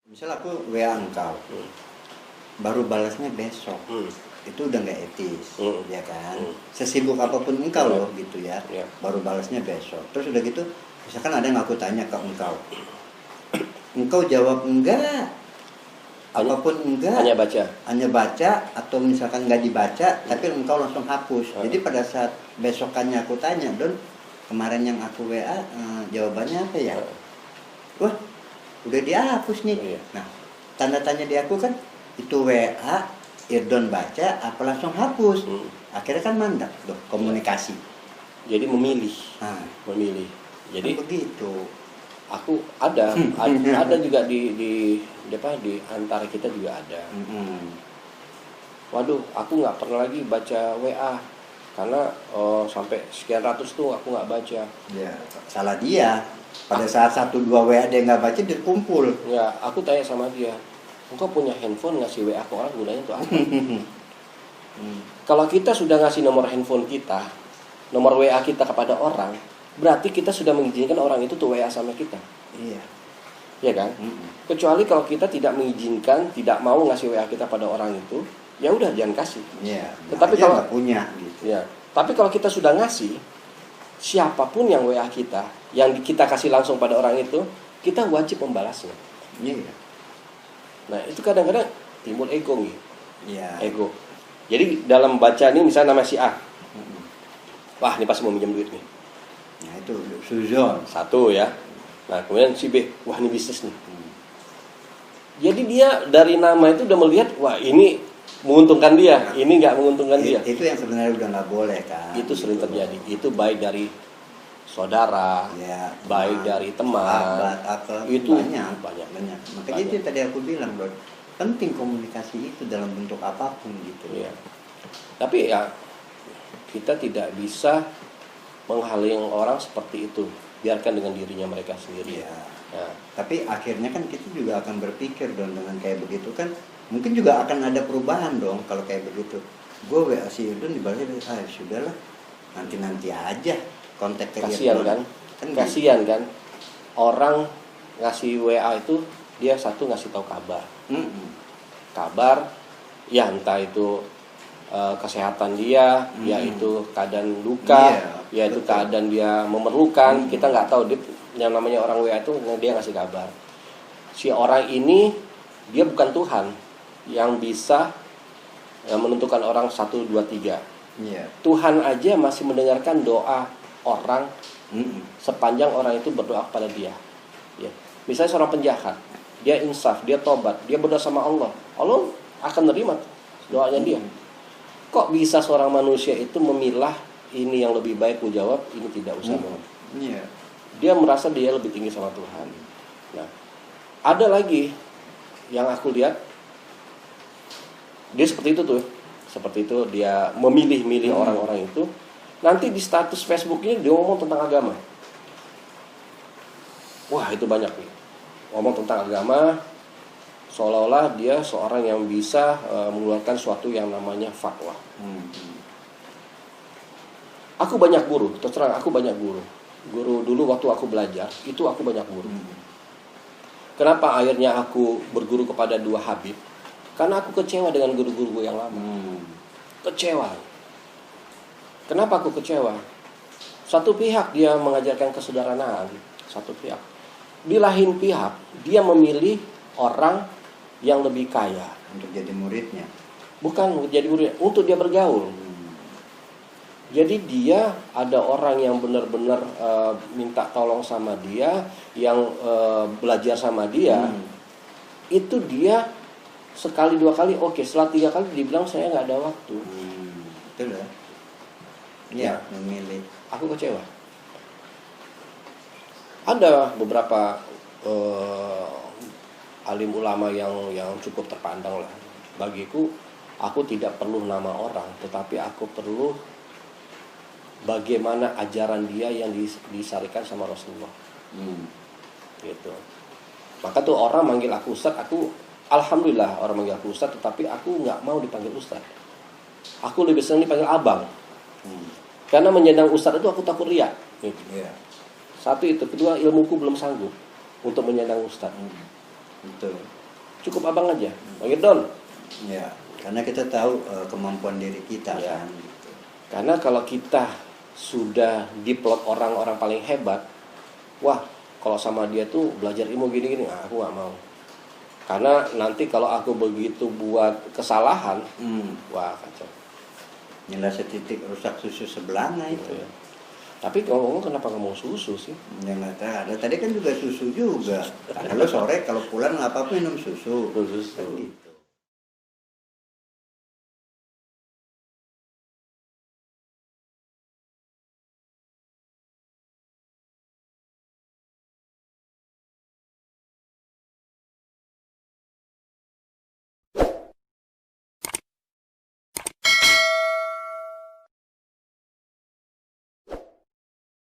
Misal aku WA engkau, baru balasnya besok, itu udah nggak etis, ya kan? Sesibuk apapun engkau loh, gitu ya, baru balasnya besok. Terus udah gitu, misalkan ada yang aku tanya ke engkau, engkau jawab enggak, apapun enggak, hanya baca, atau misalkan nggak dibaca, tapi engkau langsung hapus. Jadi pada saat besokannya aku tanya, Don, kemarin yang aku WA, jawabannya apa ya? Wah, udah dihapus nih. Nah, tanda tanya di aku kan itu WA, Irdon baca apa langsung hapus. Akhirnya kan mandek tuh komunikasi. Jadi memilih. Jadi kan begitu. Aku ada juga di antara kita juga ada. Waduh, aku nggak pernah lagi baca WA karena sampai sekian ratus tuh aku nggak baca. Ya, salah dia. Pada saat 1-2 WA dia nggak baca, dia kumpul. Ya, aku tanya sama dia, engkau punya handphone ngasih WA ke orang gunanya untuk apa? Kalau kita sudah ngasih nomor handphone kita, nomor WA kita kepada orang, berarti kita sudah mengizinkan orang itu tuh WA sama kita. Iya. Ya kan? Kecuali kalau kita tidak mengizinkan, tidak mau ngasih WA kita pada orang itu, ya udah jangan kasih. Iya. Tetapi kalau nggak punya gitu. Ya. Tapi kalau kita sudah ngasih, siapapun yang WA kita, yang kita kasih langsung pada orang itu, kita wajib membalasnya. Iya. Nah, itu kadang-kadang timbul ego gitu. Iya. Ego. Jadi dalam baca ini misalnya nama si A. Wah, ini pasti mau minjem duit nih. Nah, itu suzon. Satu ya. Nah, kemudian si B, wah ini bisnis nih. Jadi dia dari nama itu udah melihat, wah ini menguntungkan dia, ini nggak menguntungkan dia. Itu yang sebenarnya udah nggak boleh kan. Itu sering terjadi. Itu baik dari saudara, ya, baik dari teman, itu banyak. Makanya itu tadi aku bilang, Bro, penting komunikasi itu dalam bentuk apapun gitu. Ya. Tapi ya kita tidak bisa menghalangi orang seperti itu, biarkan dengan dirinya mereka sendiri. Ya. Ya. Tapi akhirnya kan kita juga akan berpikir dong dengan kayak begitu kan, mungkin juga akan ada perubahan dong kalau kayak begitu. Gue WA si Irdon dibalasnya, sudahlah, nanti aja kontak ke kasihan kan kasihan kan orang ngasih WA itu dia satu ngasih tahu kabar ya, entah itu kesehatan dia, yaitu keadaan luka, yaitu keadaan dia memerlukan. Kita nggak tahu yang namanya orang WA itu dia ngasih kabar. Si orang ini dia bukan Tuhan yang bisa menentukan orang 1, 2, 3. Tuhan aja masih mendengarkan doa orang sepanjang orang itu berdoa kepada dia. Ya. Misalnya seorang penjahat, dia insaf, dia tobat, dia berdoa sama Allah, Allah akan nerima doanya dia. Kok bisa seorang manusia itu memilah ini yang lebih baik menjawab, ini tidak usah mau. Dia merasa dia lebih tinggi sama Tuhan. Nah, ada lagi yang aku lihat, dia seperti itu tuh, dia memilih-milih orang-orang itu. Nanti di status Facebooknya dia ngomong tentang agama. Wah, itu banyak nih. Ngomong tentang agama, seolah-olah dia seorang yang bisa mengeluarkan suatu yang namanya fatwa. Aku banyak guru, terus terang aku banyak guru. Guru dulu waktu aku belajar, itu aku banyak guru. Kenapa akhirnya aku berguru kepada 2 habib? Karena aku kecewa dengan guru-guru yang lama. Kecewa. Kenapa aku kecewa? Satu pihak dia mengajarkan kesederhanaan, satu pihak. Di lain pihak dia memilih orang yang lebih kaya untuk jadi muridnya. Bukan untuk jadi murid, untuk dia bergaul. Jadi dia ada orang yang benar-benar minta tolong sama dia, yang belajar sama dia. Itu dia sekali 2 kali oke, setelah 3 kali dibilang saya nggak ada waktu. Betul ya? Ya, memilih. Aku kecewa. Ada beberapa alim ulama yang cukup terpandang lah. Bagiku, aku tidak perlu nama orang, tetapi aku perlu bagaimana ajaran dia yang disarikan sama Rasulullah. Gitu. Maka tuh orang manggil aku Ustaz, aku alhamdulillah orang manggil aku Ustaz, tetapi aku nggak mau dipanggil Ustaz. Aku lebih senang dipanggil abang. Karena menyandang Ustaz itu aku takut riak. Satu itu, kedua ilmuku belum sanggup untuk menyandang Ustaz. Betul. Cukup abang aja. Bang Don. Ya, karena kita tahu kemampuan diri kita Ya. kan. Gitu. Karena kalau kita sudah diplot orang-orang paling hebat, wah kalau sama dia tuh belajar ilmu gini-gini, aku nggak mau. Karena nanti kalau aku begitu buat kesalahan, wah kacau. Nilai setitik rusak susu sebelanga itu. Ya. Tapi ngomong kenapa ngomong susu sih? Ya nggak tahu. Ada tadi kan juga susu juga. Kalau sore kalau pulang apa-apa minum susu. Susu. Kan gitu.